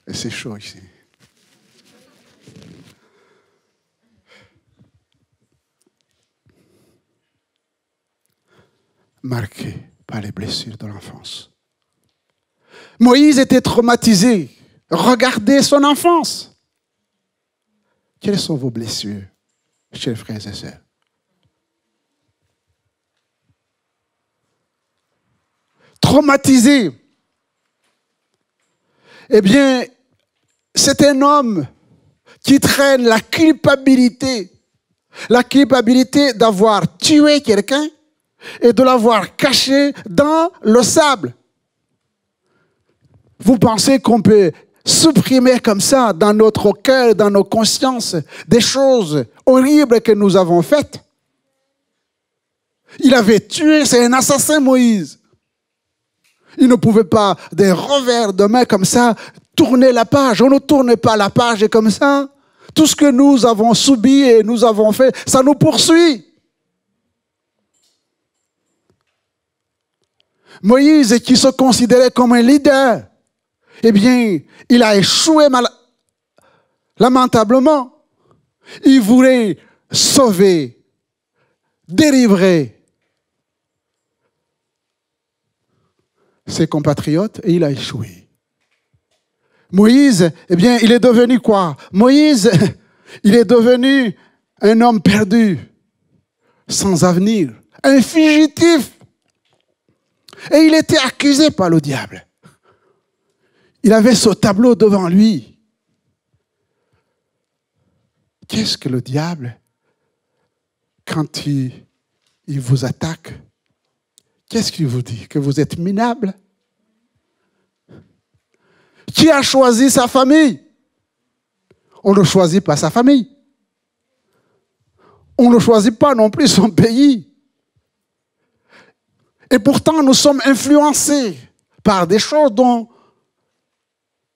Et c'est chaud ici. Marqué par les blessures de l'enfance. Moïse était traumatisé. Regardez son enfance. Quelles sont vos blessures, chers frères et sœurs? Traumatisé. Eh bien, c'est un homme qui traîne la culpabilité d'avoir tué quelqu'un et de l'avoir caché dans le sable. Vous pensez qu'on peut supprimer comme ça dans notre cœur, dans nos consciences, des choses horribles que nous avons faites? Il avait tué, c'est un assassin, Moïse. Il ne pouvait pas, d'un revers de main comme ça, tourner la page. On ne tourne pas la page comme ça. Tout ce que nous avons subi et nous avons fait, ça nous poursuit. Moïse, qui se considérait comme un leader, eh bien, il a échoué lamentablement. Il voulait sauver, délivrer ses compatriotes et il a échoué. Moïse, eh bien, il est devenu quoi? Moïse, il est devenu un homme perdu, sans avenir, un fugitif. Et il était accusé par le diable. Il avait ce tableau devant lui. Qu'est-ce que le diable, quand tu il vous attaque, qu'est-ce qu'il vous dit? Que vous êtes minable? Qui a choisi sa famille? On ne choisit pas sa famille. On ne choisit pas non plus son pays. Et pourtant, nous sommes influencés par des choses dont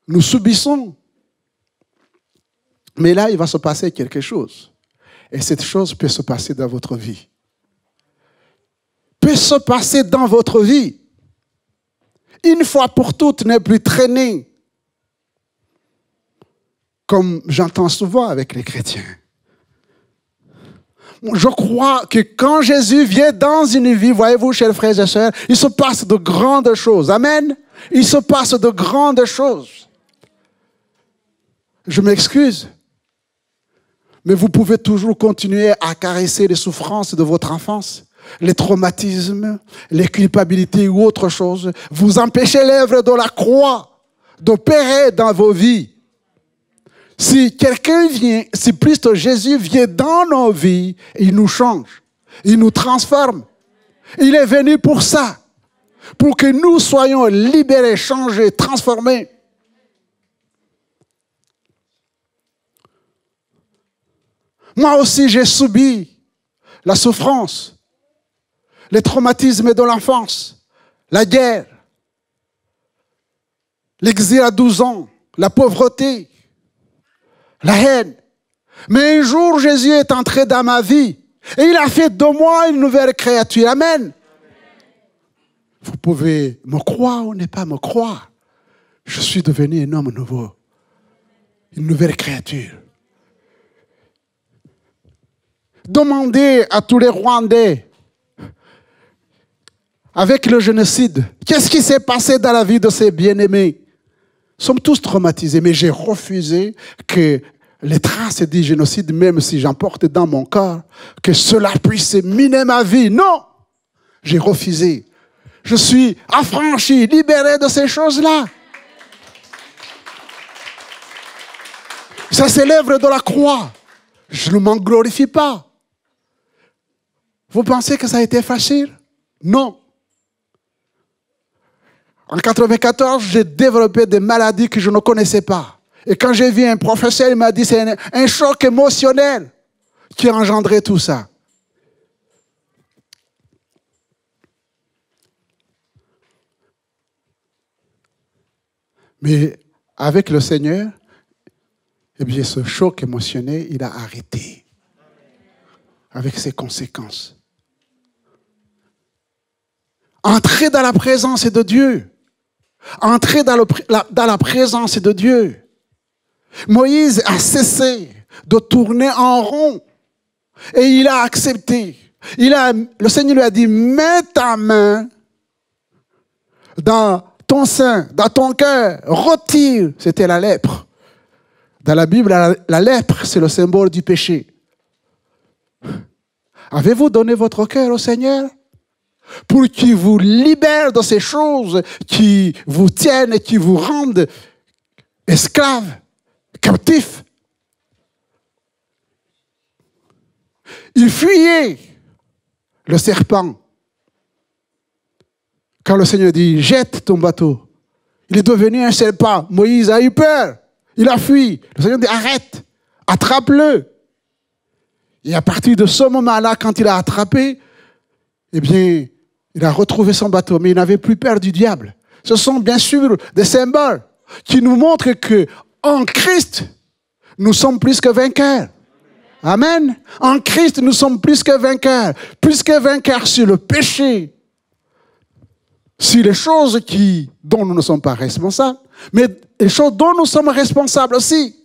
nous subissons. Mais là, il va se passer quelque chose. Et cette chose peut se passer dans votre vie. Peut se passer dans votre vie. Une fois pour toutes, ne plus traîner. Comme j'entends souvent avec les chrétiens. Je crois que quand Jésus vient dans une vie, voyez-vous, chers frères et sœurs, il se passe de grandes choses. Amen. Il se passe de grandes choses. Je m'excuse. Mais vous pouvez toujours continuer à caresser les souffrances de votre enfance, les traumatismes, les culpabilités ou autre chose. Vous empêchez l'œuvre de la croix d'opérer dans vos vies. Si quelqu'un vient, si Christ Jésus vient dans nos vies, il nous change, il nous transforme. Il est venu pour ça, pour que nous soyons libérés, changés, transformés. Moi aussi, j'ai subi la souffrance, les traumatismes de l'enfance, la guerre, l'exil à 12 ans, la pauvreté, la haine. Mais un jour, Jésus est entré dans ma vie et il a fait de moi une nouvelle créature. Amen. Vous pouvez me croire ou ne pas me croire. Je suis devenu un homme nouveau, une nouvelle créature. Demandez à tous les Rwandais, avec le génocide, qu'est-ce qui s'est passé dans la vie de ces bien-aimés? Nous sommes tous traumatisés, mais j'ai refusé que les traces du génocide, même si j'en porte dans mon corps, que cela puisse miner ma vie. Non, j'ai refusé. Je suis affranchi, libéré de ces choses-là. Ça, c'est l'œuvre de la croix. Je ne m'en glorifie pas. Vous pensez que ça a été facile? Non. En 1994, j'ai développé des maladies que je ne connaissais pas. Et quand j'ai vu un professeur, il m'a dit que c'est un choc émotionnel qui a engendré tout ça. Mais avec le Seigneur, eh bien, ce choc émotionnel, il a arrêté. Avec ses conséquences. Entrez dans la présence de Dieu. Entrez dans la présence de Dieu. Moïse a cessé de tourner en rond. Et il a accepté. Le Seigneur lui a dit, mets ta main dans ton sein, dans ton cœur. Retire. C'était la lèpre. Dans la Bible, la lèpre, c'est le symbole du péché. Avez-vous donné votre cœur au Seigneur pour qu'il vous libère de ces choses qui vous tiennent et qui vous rendent esclaves, captifs? Il fuyait le serpent. Quand le Seigneur dit, jette ton bateau, il est devenu un serpent. Moïse a eu peur. Il a fui. Le Seigneur dit, arrête, attrape-le. Et à partir de ce moment-là, quand il a attrapé, eh bien, il a retrouvé son bateau, mais il n'avait plus peur du diable. Ce sont bien sûr des symboles qui nous montrent qu'en Christ, nous sommes plus que vainqueurs. Amen. En Christ, nous sommes plus que vainqueurs. Plus que vainqueurs sur le péché, sur les choses dont nous ne sommes pas responsables, mais les choses dont nous sommes responsables aussi.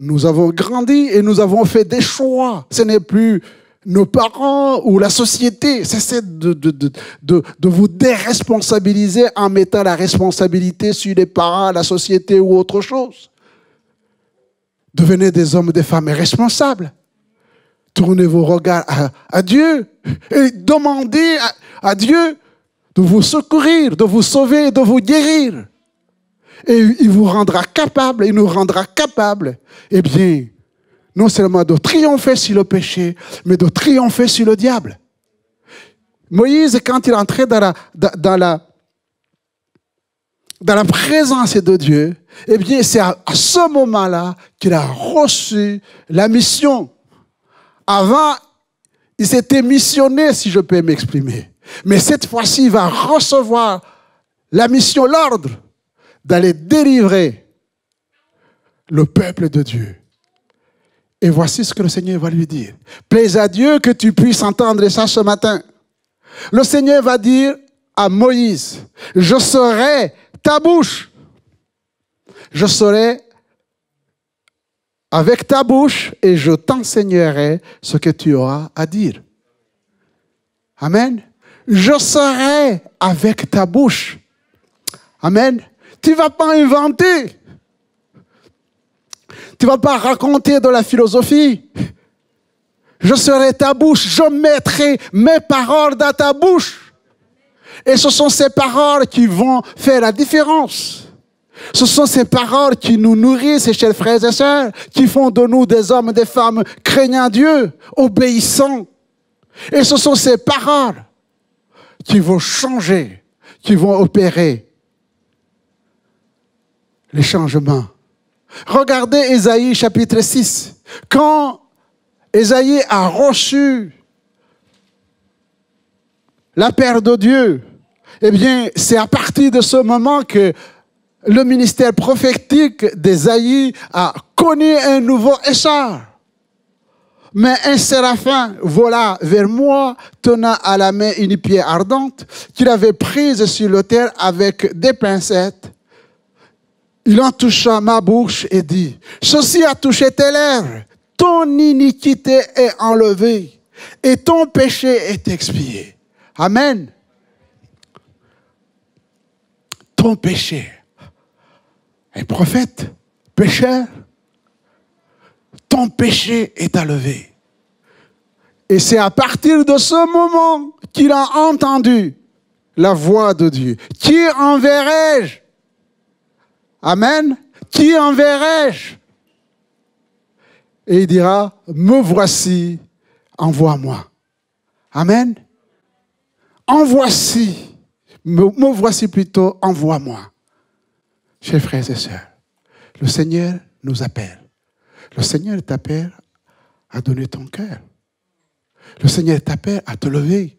Nous avons grandi et nous avons fait des choix. Ce n'est plus nos parents ou la société. Cessez de vous déresponsabiliser en mettant la responsabilité sur les parents, la société ou autre chose. Devenez des hommes et des femmes responsables. Tournez vos regards à Dieu et demandez à Dieu de vous secourir, de vous sauver, de vous guérir. Et il vous rendra capable, il nous rendra capable, eh bien, non seulement de triompher sur le péché, mais de triompher sur le diable. Moïse, quand il entrait dans la présence de Dieu, eh bien, c'est à ce moment-là qu'il a reçu la mission. Avant, il s'était missionné, si je peux m'exprimer. Mais cette fois-ci, il va recevoir la mission, l'ordre d'aller délivrer le peuple de Dieu. Et voici ce que le Seigneur va lui dire. Plaise à Dieu que tu puisses entendre ça ce matin. Le Seigneur va dire à Moïse, je serai ta bouche. Je serai avec ta bouche et je t'enseignerai ce que tu auras à dire. Amen. Je serai avec ta bouche. Amen. Tu ne vas pas inventer. Tu ne vas pas raconter de la philosophie. Je serai ta bouche. Je mettrai mes paroles dans ta bouche. Et ce sont ces paroles qui vont faire la différence. Ce sont ces paroles qui nous nourrissent, chers frères et sœurs, qui font de nous des hommes et des femmes craignant Dieu, obéissants. Et ce sont ces paroles qui vont changer, qui vont opérer les changements. Regardez Ésaïe chapitre 6. Quand Ésaïe a reçu l'appel de Dieu, eh bien, c'est à partir de ce moment que le ministère prophétique d'Ésaïe a connu un nouveau essor. Mais un séraphin vola vers moi, tenant à la main une pierre ardente qu'il avait prise sur le terre avec des pincettes. Il en toucha ma bouche et dit, « Ceci a touché tes lèvres, ton iniquité est enlevée et ton péché est expié. » Amen. Ton péché. Un prophète, pécheur, ton péché est enlevé. Et c'est à partir de ce moment qu'il a entendu la voix de Dieu. Qui enverrai-je? Amen. Qui enverrai-je? Et il dira, me voici, envoie-moi. Amen. En voici, me voici plutôt, envoie-moi. Chers frères et sœurs, le Seigneur nous appelle. Le Seigneur t'appelle à donner ton cœur. Le Seigneur t'appelle à te lever.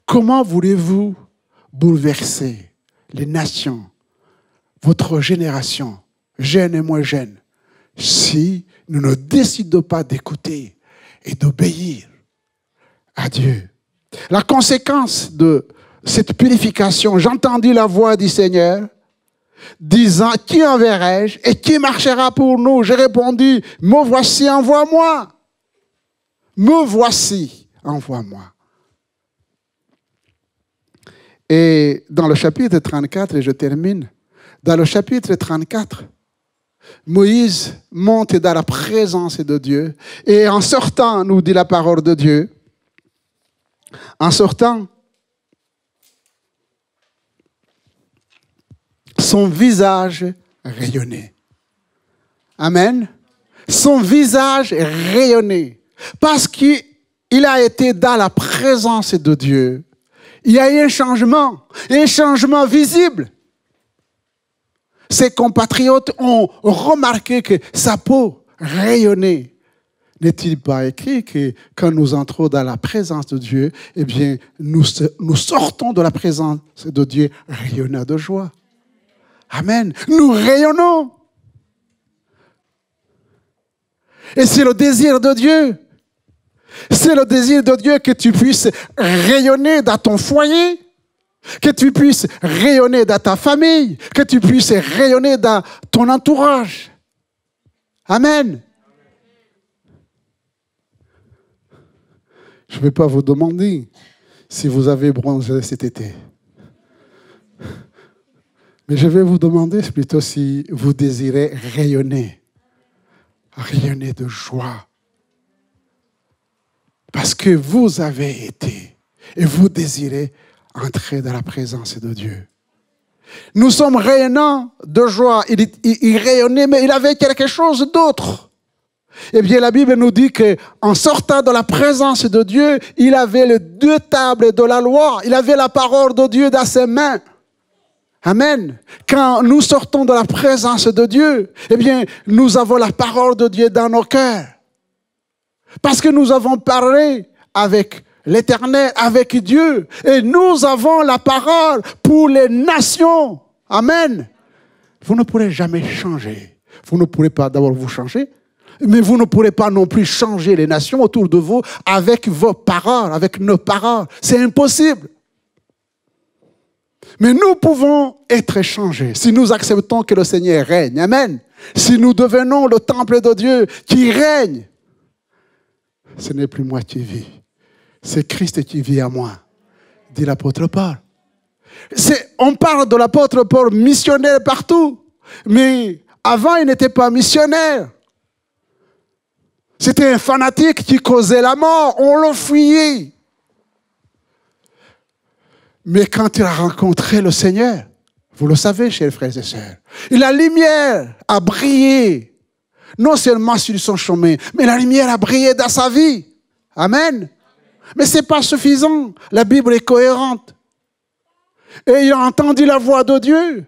Comment voulez-vous bouleverser les nations, votre génération, jeune et moins jeune, si nous ne décidons pas d'écouter et d'obéir à Dieu? La conséquence de cette purification, j'entendis la voix du Seigneur disant, qui enverrai-je et qui marchera pour nous? J'ai répondu, me voici, envoie-moi. Me voici, envoie-moi. Et dans le chapitre 34, et je termine, dans le chapitre 34, Moïse monte dans la présence de Dieu. Et en sortant, nous dit la parole de Dieu, en sortant, son visage rayonnait. Amen. Son visage rayonnait. Parce qu'il a été dans la présence de Dieu. Il y a eu un changement visible. Ses compatriotes ont remarqué que sa peau rayonnait. N'est-il pas écrit que quand nous entrons dans la présence de Dieu, eh bien, nous sortons de la présence de Dieu rayonnant de joie. Amen. Nous rayonnons. Et c'est le désir de Dieu. C'est le désir de Dieu que tu puisses rayonner dans ton foyer, que tu puisses rayonner dans ta famille, que tu puisses rayonner dans ton entourage. Amen. Je ne vais pas vous demander si vous avez bronzé cet été. Mais je vais vous demander plutôt si vous désirez rayonner de joie. Parce que vous avez été et vous désirez entrer dans la présence de Dieu. Nous sommes rayonnants de joie. Il rayonnait, mais il avait quelque chose d'autre. Eh bien, la Bible nous dit qu'en sortant de la présence de Dieu, il avait les 2 tables de la loi. Il avait la parole de Dieu dans ses mains. Amen. Quand nous sortons de la présence de Dieu, eh bien, nous avons la parole de Dieu dans nos cœurs. Parce que nous avons parlé avec l'Éternel, avec Dieu. Et nous avons la parole pour les nations. Amen. Vous ne pourrez jamais changer. Vous ne pourrez pas d'abord vous changer, mais vous ne pourrez pas non plus changer les nations autour de vous avec vos paroles, avec nos paroles. C'est impossible. Mais nous pouvons être changés si nous acceptons que le Seigneur règne. Amen. Si nous devenons le temple de Dieu qui règne, ce n'est plus moi qui vis. C'est Christ qui vit à moi, dit l'apôtre Paul. On parle de l'apôtre Paul missionnaire partout, mais avant il n'était pas missionnaire. C'était un fanatique qui causait la mort, on le fuyait. Mais quand il a rencontré le Seigneur, vous le savez, chers frères et sœurs, la lumière a brillé, non seulement sur son chemin, mais la lumière a brillé dans sa vie. Amen. Mais ce n'est pas suffisant. La Bible est cohérente. Et il a entendu la voix de Dieu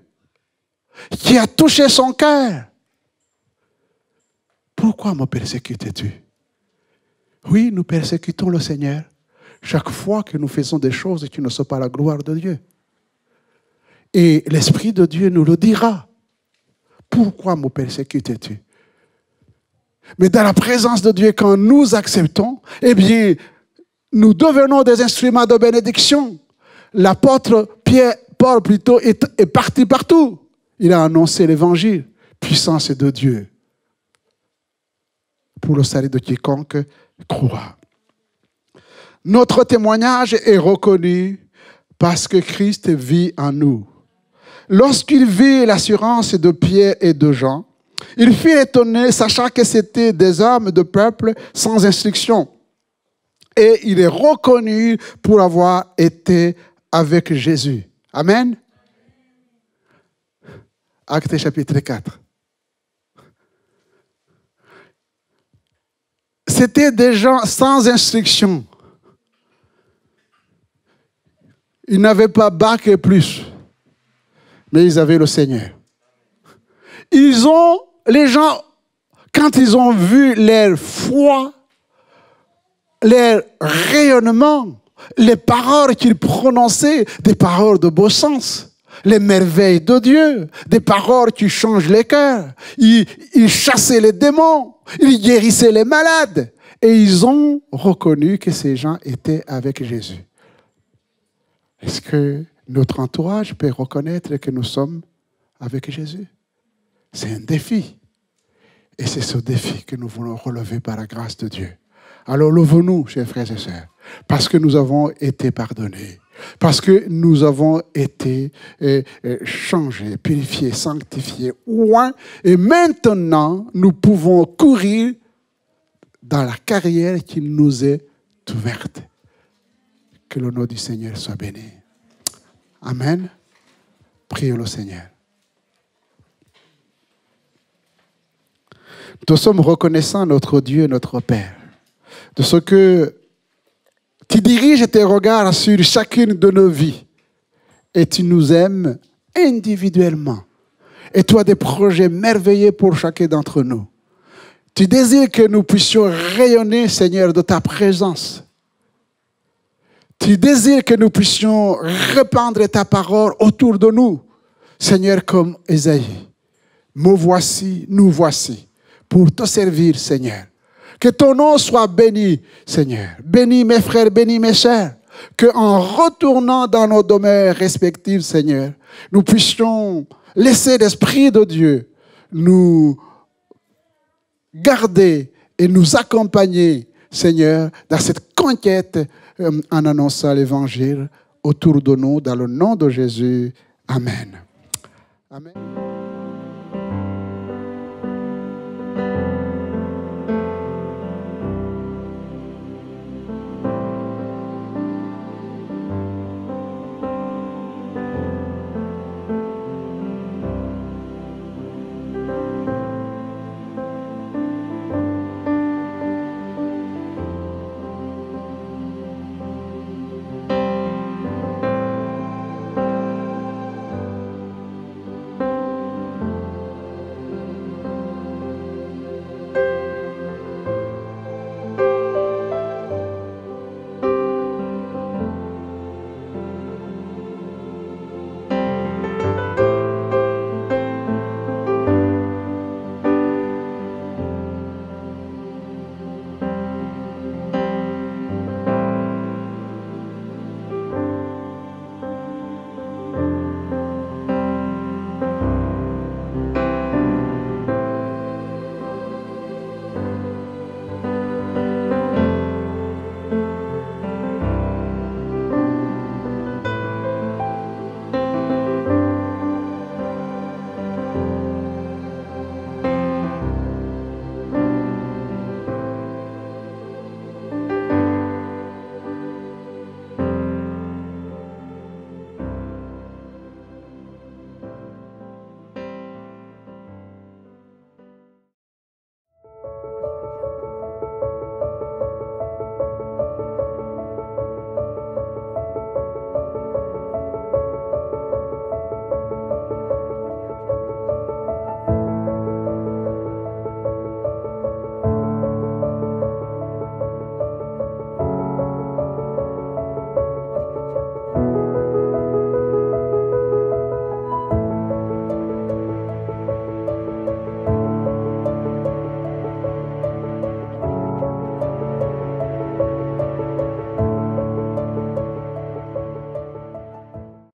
qui a touché son cœur. Pourquoi me persécutes-tu? Oui, nous persécutons le Seigneur chaque fois que nous faisons des choses qui ne sont pas la gloire de Dieu. Et l'Esprit de Dieu nous le dira. Pourquoi me persécutes-tu? Mais dans la présence de Dieu, quand nous acceptons, eh bien, nous devenons des instruments de bénédiction. L'apôtre Paul plutôt est parti partout. Il a annoncé l'évangile, puissance de Dieu, pour le salut de quiconque croit. Notre témoignage est reconnu parce que Christ vit en nous. Lorsqu'il vit l'assurance de Pierre et de Jean, il fut étonné, sachant que c'étaient des hommes de peuple sans instruction. Et il est reconnu pour avoir été avec Jésus. Amen. Actes chapitre 4. C'était des gens sans instruction. Ils n'avaient pas bac et plus, mais ils avaient le Seigneur. Les gens, quand ils ont vu leur foi, leur rayonnement, les paroles qu'ils prononçaient, des paroles de beau sens, les merveilles de Dieu, des paroles qui changent les cœurs. Ils chassaient les démons, ils guérissaient les malades. Et ils ont reconnu que ces gens étaient avec Jésus. Est-ce que notre entourage peut reconnaître que nous sommes avec Jésus? C'est un défi. Et c'est ce défi que nous voulons relever par la grâce de Dieu. Alors levons-nous, chers frères et sœurs, parce que nous avons été pardonnés, parce que nous avons été changés, purifiés, sanctifiés, oints, et maintenant nous pouvons courir dans la carrière qui nous est ouverte. Que le nom du Seigneur soit béni. Amen. Prions le Seigneur. Nous sommes reconnaissants, notre Dieu, notre Père, de ce que tu diriges tes regards sur chacune de nos vies et tu nous aimes individuellement. Et tu as des projets merveilleux pour chacun d'entre nous. Tu désires que nous puissions rayonner, Seigneur, de ta présence. Tu désires que nous puissions répandre ta parole autour de nous, Seigneur, comme Ésaïe. Me voici, nous voici, pour te servir, Seigneur. Que ton nom soit béni, Seigneur. Bénis mes frères, bénis mes sœurs. Qu'en retournant dans nos demeures respectives, Seigneur, nous puissions laisser l'Esprit de Dieu nous garder et nous accompagner, Seigneur, dans cette conquête en annonçant l'Évangile autour de nous, dans le nom de Jésus. Amen. Amen.